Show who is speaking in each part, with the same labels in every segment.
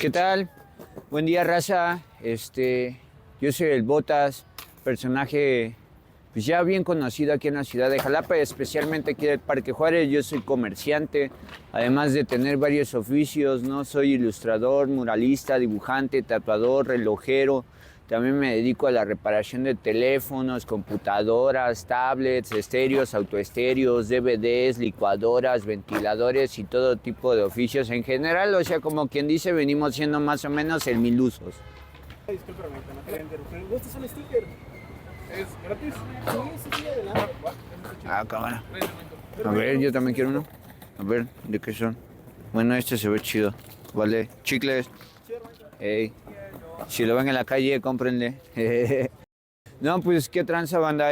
Speaker 1: ¿Qué tal? Buen día, raza. Yo soy el Botas, personaje pues ya bien conocido aquí en la ciudad de Jalapa, especialmente aquí del Parque Juárez. Yo soy comerciante, además de tener varios oficios, ¿no? Soy ilustrador, muralista, dibujante, tatuador, relojero. También me dedico a la reparación de teléfonos, computadoras, tablets, estéreos, autoestéreos, DVDs, licuadoras, ventiladores y todo tipo de oficios en general. O sea, como quien dice, venimos siendo más o menos el milusos.
Speaker 2: Disculpe, no te voy a interrumpir. ¿Este es un sticker? ¿Es gratis? Sí, sí, adelante.
Speaker 1: Ah, cámara. A ver, yo también quiero uno. A ver, ¿de qué son? Bueno, este se ve chido. Vale, chicles. Ey. Si lo ven en la calle, cómprenle. No, pues qué tranza, banda.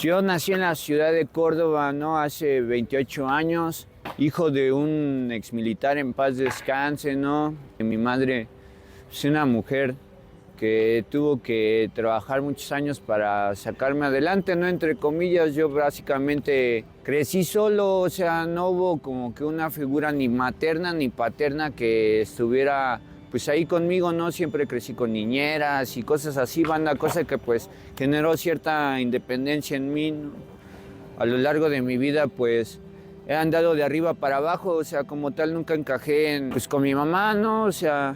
Speaker 1: Yo nací en la ciudad de Córdoba, ¿no? Hace 28 años. Hijo de un exmilitar, en paz descanse, ¿no? Mi madre es una mujer que tuvo que trabajar muchos años para sacarme adelante, ¿no? Entre comillas, yo básicamente crecí solo, o sea, no hubo como que una figura ni materna ni paterna que estuviera pues ahí conmigo, ¿no? Siempre crecí con niñeras y cosas así, banda, cosa que pues generó cierta independencia en mí, ¿no? A lo largo de mi vida, pues he andado de arriba para abajo, o sea, como tal nunca encajé pues con mi mamá, ¿no? O sea,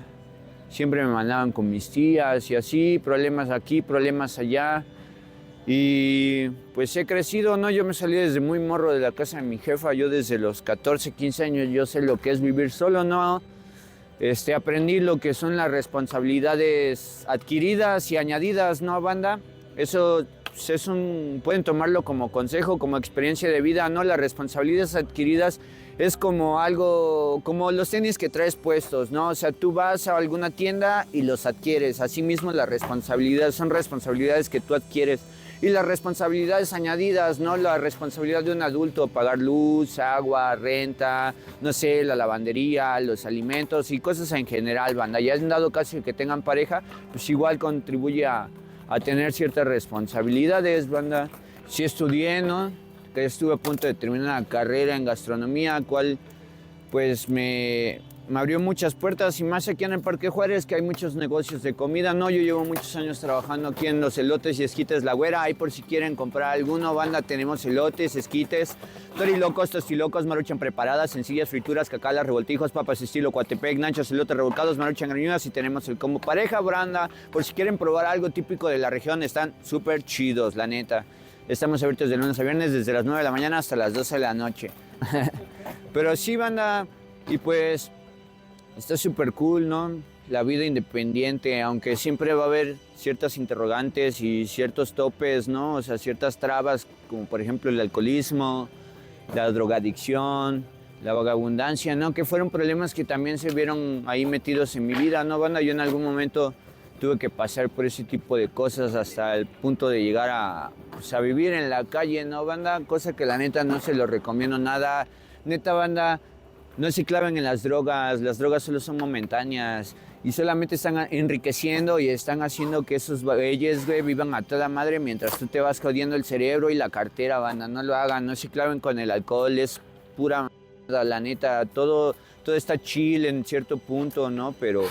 Speaker 1: siempre me mandaban con mis tías y así, problemas aquí, problemas allá. Y pues he crecido, ¿no? Yo me salí desde muy morro de la casa de mi jefa. Yo desde los 14, 15 años yo sé lo que es vivir solo, ¿no? Aprendí lo que son las responsabilidades adquiridas y añadidas, ¿no, banda? Eso pues, pueden tomarlo como consejo, como experiencia de vida, ¿no? Las responsabilidades adquiridas es como algo, como los tenis que traes puestos, ¿no? O sea, tú vas a alguna tienda y los adquieres. Asimismo, las responsabilidades son responsabilidades que tú adquieres. Y las responsabilidades añadidas, ¿no? La responsabilidad de un adulto, pagar luz, agua, renta, no sé, la lavandería, los alimentos y cosas en general, banda. Ya en dado caso de que tengan pareja, pues igual contribuye a tener ciertas responsabilidades, banda. Sí estudié, ¿no? Que estuve a punto de terminar una carrera en gastronomía, cual pues me abrió muchas puertas y más aquí en el Parque Juárez, que hay muchos negocios de comida. No, yo llevo muchos años trabajando aquí en los elotes y esquites La Güera. Ahí por si quieren comprar alguno, banda, tenemos elotes, esquites, torilocos, tostilocos, maruchan preparadas, sencillas, frituras, cacalas, revoltijos, papas estilo Coatepec, nachos, elotes revolcados, maruchan grañudas y tenemos el combo pareja, banda. Por si quieren probar algo típico de la región, están súper chidos, la neta. Estamos abiertos de lunes a viernes desde las 9 de la mañana hasta las 12 de la noche. Pero sí, banda, y pues está súper cool, ¿no? La vida independiente, aunque siempre va a haber ciertas interrogantes y ciertos topes, ¿no? O sea, ciertas trabas, como por ejemplo el alcoholismo, la drogadicción, la vagabundancia, ¿no? Que fueron problemas que también se vieron ahí metidos en mi vida, ¿no, banda? Yo en algún momento tuve que pasar por ese tipo de cosas hasta el punto de llegar pues, a vivir en la calle, ¿no, banda? Cosa que la neta no se lo recomiendo nada. Neta, banda, no se claven en las drogas solo son momentáneas y solamente están enriqueciendo y están haciendo que esos güeyes, güey, vivan a toda madre mientras tú te vas jodiendo el cerebro y la cartera, banda. No lo hagan, no se claven con el alcohol, es pura mierda, la neta. Todo está chill en cierto punto, ¿no? Pero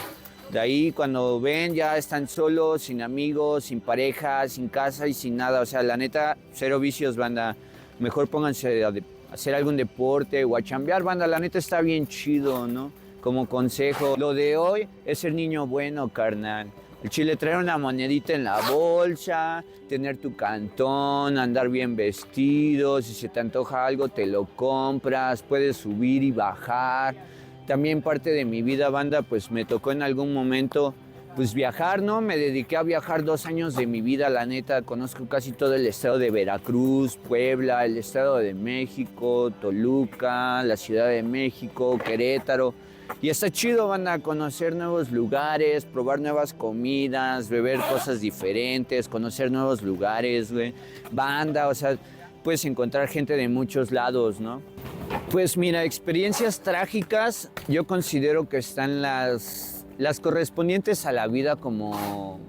Speaker 1: de ahí cuando ven ya están solos, sin amigos, sin pareja, sin casa y sin nada. O sea, la neta, cero vicios, banda. Mejor pónganse a hacer algún deporte o a chambear, banda. La neta está bien chido, ¿no? Como consejo. Lo de hoy es ser niño bueno, carnal. El chile, traer una monedita en la bolsa, tener tu cantón, andar bien vestido. Si se te antoja algo, te lo compras. Puedes subir y bajar. También parte de mi vida, banda, pues me tocó en algún momento pues viajar, ¿no? Me dediqué a viajar 2 años de mi vida, la neta. Conozco casi todo el estado de Veracruz, Puebla, el estado de México, Toluca, la Ciudad de México, Querétaro. Y está chido, van a conocer nuevos lugares, probar nuevas comidas, beber cosas diferentes, conocer nuevos lugares, güey. Banda, o sea, puedes encontrar gente de muchos lados, ¿no? Pues mira, experiencias trágicas, yo considero que están las correspondientes a la vida como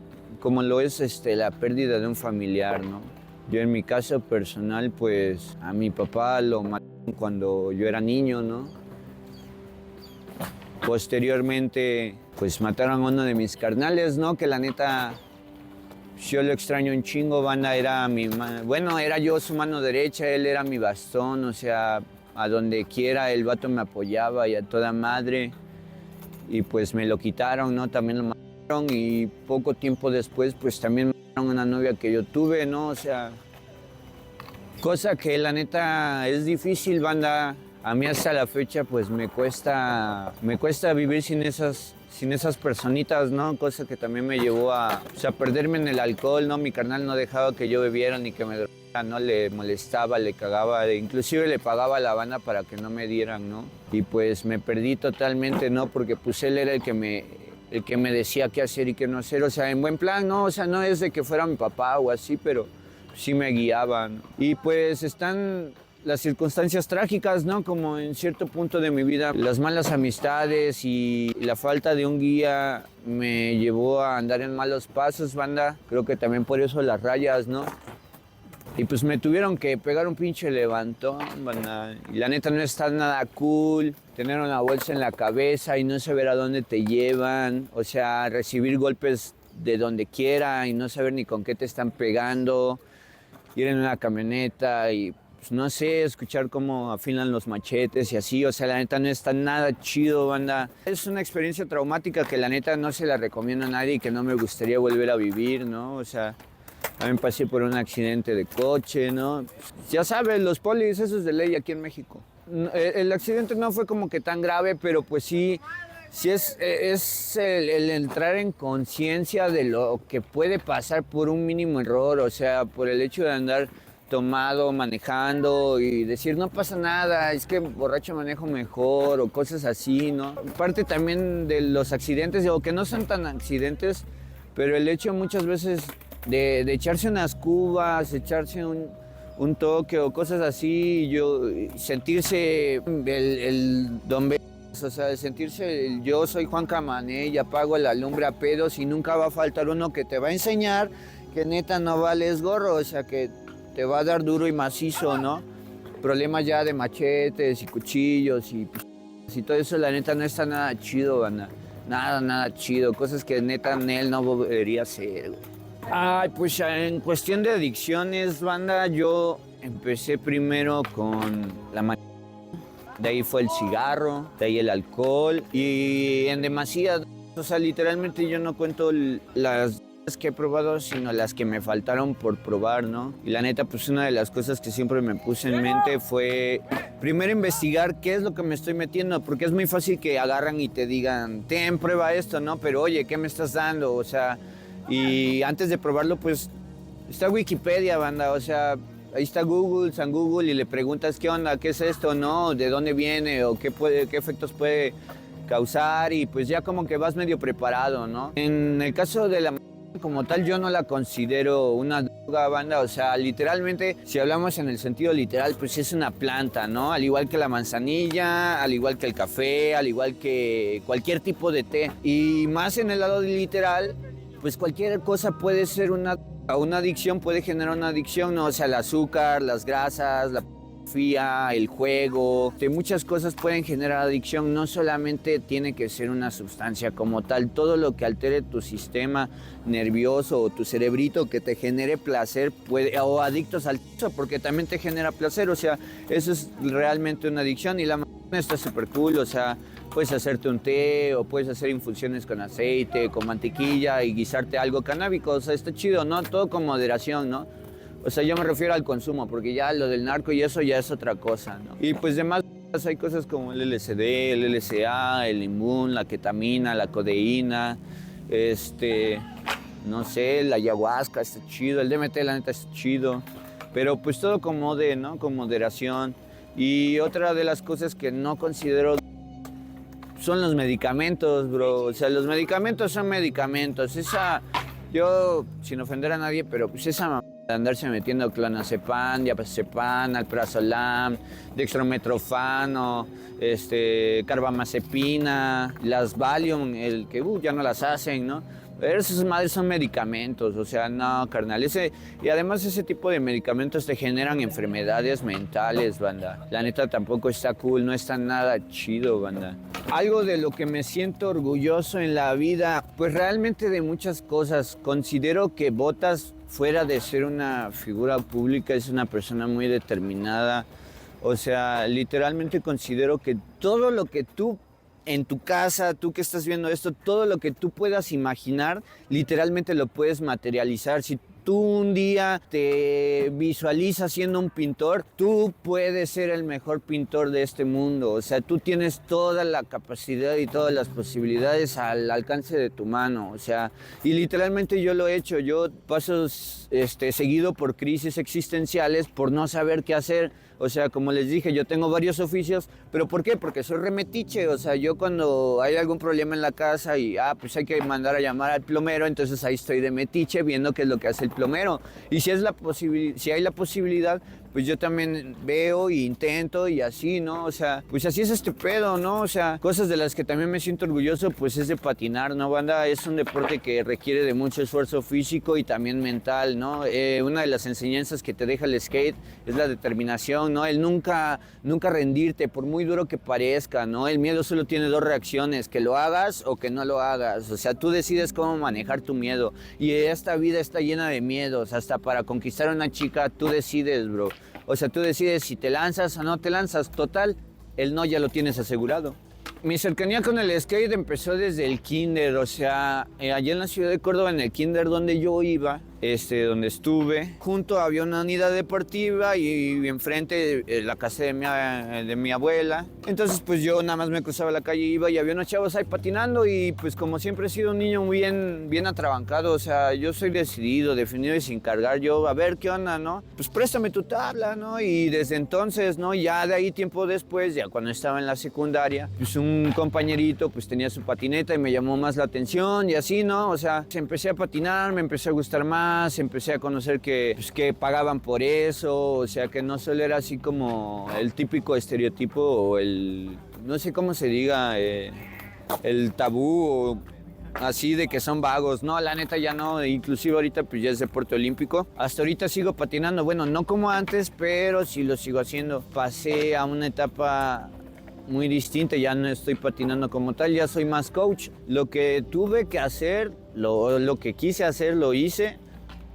Speaker 1: lo es la pérdida de un familiar, ¿no? Yo en mi caso personal, pues a mi papá lo mataron cuando yo era niño, ¿no? Posteriormente, pues mataron a uno de mis carnales, ¿no? Que la neta, yo lo extraño un chingo, banda, era bueno, era yo su mano derecha, él era mi bastón, o sea, a donde quiera el vato me apoyaba y a toda madre. Y pues me lo quitaron, ¿no? También lo mataron y poco tiempo después, pues también mataron a una novia que yo tuve, ¿no? O sea, cosa que la neta es difícil, banda. A mí hasta la fecha pues me cuesta vivir sin esas personitas, ¿no? Cosa que también me llevó a, pues, a perderme en el alcohol, ¿no? Mi carnal no dejaba que yo bebiera ni que me drogara, ¿no? Le molestaba, le cagaba, inclusive le pagaba la banda para que no me dieran, ¿no? Y pues me perdí totalmente, ¿no? Porque pues él era el que me decía qué hacer y qué no hacer, o sea, en buen plan, ¿no? O sea, no es de que fuera mi papá o así, pero sí me guiaban. Y pues están las circunstancias trágicas, ¿no? Como en cierto punto de mi vida, las malas amistades y la falta de un guía me llevó a andar en malos pasos, banda. Creo que también por eso las rayas, ¿no? Y pues me tuvieron que pegar un pinche levantón, banda. Y la neta no está nada cool tener una bolsa en la cabeza y no saber a dónde te llevan. O sea, recibir golpes de donde quiera y no saber ni con qué te están pegando. Ir en una camioneta y pues, no sé, escuchar cómo afilan los machetes y así, o sea, la neta no está nada chido, banda. Es una experiencia traumática que la neta no se la recomiendo a nadie y que no me gustaría volver a vivir, ¿no? O sea, también pasé por un accidente de coche, ¿no? Pues, ya sabes, los polis, eso es de ley aquí en México. El accidente no fue como que tan grave, pero pues sí es el entrar en conciencia de lo que puede pasar por un mínimo error, o sea, por el hecho de andar tomado, manejando y decir no pasa nada, es que borracho manejo mejor o cosas así, ¿no? Parte también de los accidentes, o que no son tan accidentes, pero el hecho muchas veces de echarse unas cubas, echarse un toque o cosas así, sentirse el don B, o sea, sentirse yo soy Juan Camané y apago la lumbre a pedos y nunca va a faltar uno que te va a enseñar que neta no vales gorro, o sea, que te va a dar duro y macizo, ¿no? Problemas ya de machetes y cuchillos y todo eso, la neta no está nada chido, banda. Nada chido, cosas que neta él no volvería a hacer, güey. Ay, pues en cuestión de adicciones, banda, yo empecé primero con la marihuana. De ahí fue el cigarro, de ahí el alcohol y en demasía, o sea, literalmente yo no cuento las que he probado, sino las que me faltaron por probar, ¿no? Y la neta, pues una de las cosas que siempre me puse en mente fue primero investigar qué es lo que me estoy metiendo, porque es muy fácil que agarran y te digan, ten, prueba esto, ¿no? Pero oye, ¿qué me estás dando? O sea, y antes de probarlo, pues está Wikipedia, banda, o sea, ahí está Google, San Google, y le preguntas qué onda, qué es esto, ¿no? ¿De dónde viene o qué efectos puede causar? Y pues ya como que vas medio preparado, ¿no? En el caso de la como tal, yo no la considero una droga, banda, o sea, literalmente, si hablamos en el sentido literal, pues es una planta, ¿no? Al igual que la manzanilla, al igual que el café, al igual que cualquier tipo de té. Y más en el lado literal, pues cualquier cosa puede ser una adicción, puede generar una adicción, ¿no? O sea, el azúcar, las grasas, la pornografía, el juego, muchas cosas pueden generar adicción, no solamente tiene que ser una sustancia como tal, todo lo que altere tu sistema nervioso o tu cerebrito que te genere placer, o adictos al sexo, porque también te genera placer, o sea, eso es realmente una adicción y la marihuana está súper cool, o sea, puedes hacerte un té o puedes hacer infusiones con aceite, con mantequilla y guisarte algo canábico, o sea, está chido, ¿no? Todo con moderación, ¿no? O sea, yo me refiero al consumo, porque ya lo del narco y eso ya es otra cosa, ¿no? Y pues demás hay cosas como el LSD, el LSA, el Limbun, la ketamina, la codeína, no sé, la ayahuasca está chido, el DMT la neta está chido, pero pues todo con ¿no? Con moderación. Y otra de las cosas que no considero son los medicamentos, bro. O sea, los medicamentos son medicamentos. Yo, sin ofender a nadie, pero pues esa de andarse metiendo clonazepam, diazepam, alprazolam, dextrometorfano, carbamazepina, las Valium, ya no las hacen, ¿no? Esas madres son medicamentos, o sea, no, carnal. Y además ese tipo de medicamentos te generan enfermedades mentales, banda. La neta tampoco está cool, no está nada chido, banda. Algo de lo que me siento orgulloso en la vida, pues realmente de muchas cosas. Considero que Botas, fuera de ser una figura pública, es una persona muy determinada. O sea, literalmente considero que todo lo que tú en tu casa, tú que estás viendo esto, todo lo que tú puedas imaginar, literalmente lo puedes materializar. Si tú un día te visualizas siendo un pintor, tú puedes ser el mejor pintor de este mundo. O sea, tú tienes toda la capacidad y todas las posibilidades al alcance de tu mano. O sea, y literalmente yo lo he hecho. Yo paso seguido por crisis existenciales, por no saber qué hacer. O sea, como les dije, yo tengo varios oficios, pero ¿por qué? Porque soy remetiche. O sea, yo cuando hay algún problema en la casa y, pues hay que mandar a llamar al plomero, entonces ahí estoy de metiche viendo qué es lo que hace el plomero. Y si hay la posibilidad, pues yo también veo e intento y así, ¿no? O sea, pues así es este pedo, ¿no? O sea, cosas de las que también me siento orgulloso, pues es de patinar, ¿no, banda? Es un deporte que requiere de mucho esfuerzo físico y también mental, ¿no? Una de las enseñanzas que te deja el skate es la determinación, ¿no? El nunca rendirte, por muy duro que parezca, ¿no? El miedo solo tiene dos reacciones, que lo hagas o que no lo hagas. O sea, tú decides cómo manejar tu miedo. Y esta vida está llena de miedos. Hasta para conquistar a una chica, tú decides, bro. O sea, tú decides si te lanzas o no te lanzas. Total, el no ya lo tienes asegurado. Mi cercanía con el skate empezó desde el kinder, o sea, allá en la ciudad de Córdoba, en el kinder donde yo iba, donde estuve, junto había una unidad deportiva y enfrente la casa de mi abuela. Entonces, pues yo nada más me cruzaba la calle, iba y había unos chavos ahí patinando y pues como siempre he sido un niño bien atrabancado, o sea, yo soy decidido, definido y sin cargar. Yo, a ver, ¿qué onda, no? Pues préstame tu tabla, ¿no? Y desde entonces, ¿no? Ya de ahí tiempo después, ya cuando estaba en la secundaria, pues un compañerito pues tenía su patineta y me llamó más la atención y así, ¿no? O sea, empecé a patinar, me empecé a gustar más, empecé a conocer que pagaban por eso, o sea, que no solo era así como el típico estereotipo o no sé cómo se diga, el tabú o así de que son vagos. No, la neta ya no, inclusive ahorita pues ya es deporte olímpico. Hasta ahorita sigo patinando, bueno, no como antes, pero sí lo sigo haciendo. Pasé a una etapa muy distinta, ya no estoy patinando como tal, ya soy más coach. Lo que tuve que hacer, lo que quise hacer, lo hice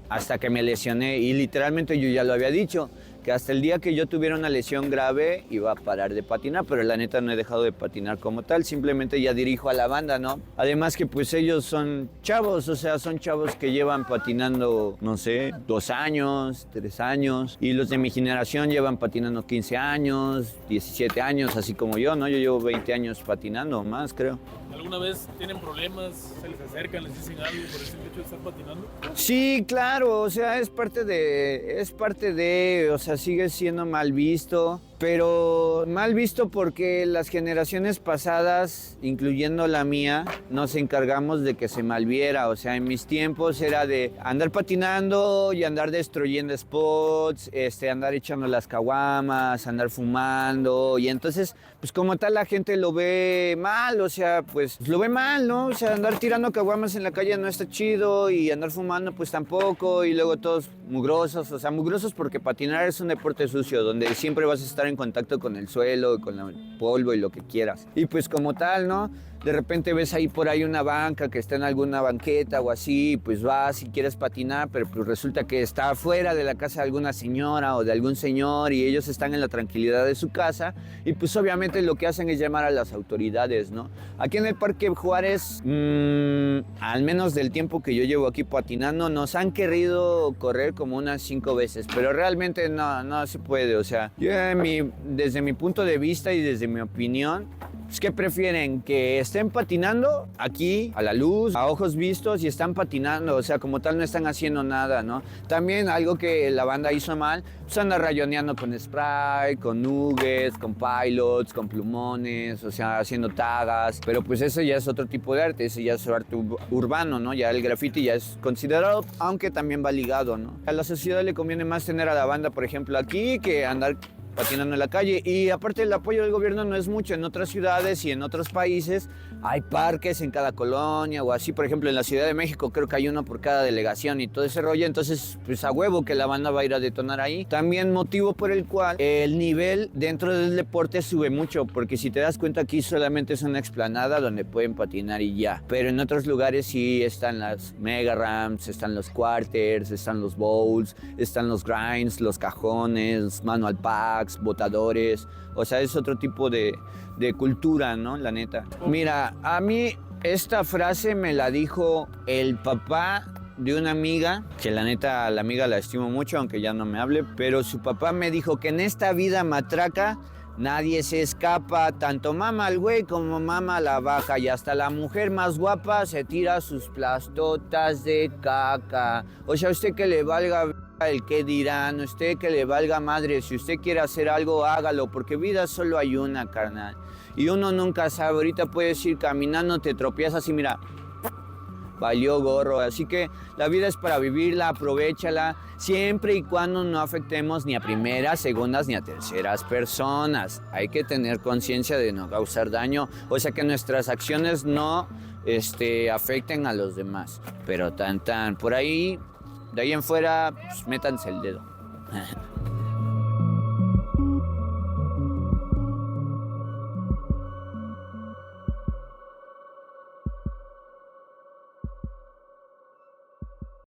Speaker 1: hasta que me lesioné y literalmente yo ya lo había dicho, que hasta el día que yo tuviera una lesión grave iba a parar de patinar, pero la neta no he dejado de patinar como tal, simplemente ya dirijo a la banda, ¿no? Además que pues ellos son chavos, o sea, son chavos que llevan patinando, no sé, 2 años, 3 años, y los de mi generación llevan patinando 15 años, 17 años, así como yo, ¿no? Yo llevo 20 años patinando, más creo.
Speaker 2: ¿Alguna vez tienen problemas, se les acercan, les dicen algo por el simple hecho de estar patinando?
Speaker 1: Sí, claro, o sea, es parte de, o sea, sigue siendo mal visto, pero mal visto porque las generaciones pasadas, incluyendo la mía, nos encargamos de que se malviera. O sea, en mis tiempos era de andar patinando y andar destruyendo spots, andar echando las caguamas, andar fumando, y entonces, pues como tal la gente lo ve mal, o sea, pues lo ve mal, ¿no? O sea, andar tirando caguamas en la calle no está chido y andar fumando pues tampoco, y luego todos mugrosos, o sea, mugrosos porque patinar es un deporte sucio donde siempre vas a estar en contacto con el suelo, con el polvo y lo que quieras. Y pues como tal, ¿no? De repente ves ahí por ahí una banca que está en alguna banqueta o así, pues vas y quieres patinar, pero pues resulta que está afuera de la casa de alguna señora o de algún señor y ellos están en la tranquilidad de su casa y pues obviamente lo que hacen es llamar a las autoridades, ¿no? Aquí en el Parque Juárez, al menos del tiempo que yo llevo aquí patinando, nos han querido correr como unas 5 veces, pero realmente no se puede, o sea, yo desde mi punto de vista y desde mi opinión, pues, ¿qué prefieren? ¿Que estén patinando aquí, a la luz, a ojos vistos y están patinando? O sea, como tal no están haciendo nada, ¿no? También algo que la banda hizo mal, pues anda rayoneando con spray, con nuggets, con pilots, con plumones, o sea, haciendo tagas. Pero pues eso ya es otro tipo de arte, ese ya es arte urbano, ¿no? Ya el graffiti ya es considerado, aunque también va ligado, ¿no? A la sociedad le conviene más tener a la banda, por ejemplo, aquí, que andar patinando en la calle. Y aparte el apoyo del gobierno no es mucho. En otras ciudades y en otros países hay parques en cada colonia o así. Por ejemplo, en la Ciudad de México creo que hay uno por cada delegación y todo ese rollo. Entonces, pues a huevo que la banda va a ir a detonar ahí. También motivo por el cual el nivel dentro del deporte sube mucho. Porque si te das cuenta, aquí solamente es una explanada donde pueden patinar y ya. Pero en otros lugares sí están las mega ramps, están los quarters, están los bowls, están los grinds, los cajones, manual packs, botadores. O sea, es otro tipo de cultura, ¿no? La neta. Mira, a mí esta frase me la dijo el papá de una amiga, que la neta, la amiga la estimo mucho, aunque ya no me hable, pero su papá me dijo que en esta vida matraca nadie se escapa, tanto mama al güey como mama la vaca, y hasta la mujer más guapa se tira sus plastotas de caca. O sea, usted que le valga el qué dirán, usted que le valga madre, si usted quiere hacer algo, hágalo, porque vida solo hay una, carnal. Y uno nunca sabe, ahorita puedes ir caminando, te tropiezas y mira, valió gorro. Así que la vida es para vivirla, aprovéchala, siempre y cuando no afectemos ni a primeras, segundas ni a terceras personas. Hay que tener conciencia de no causar daño, o sea que nuestras acciones no afecten a los demás. Pero por ahí, de ahí en fuera, pues, métanse el dedo.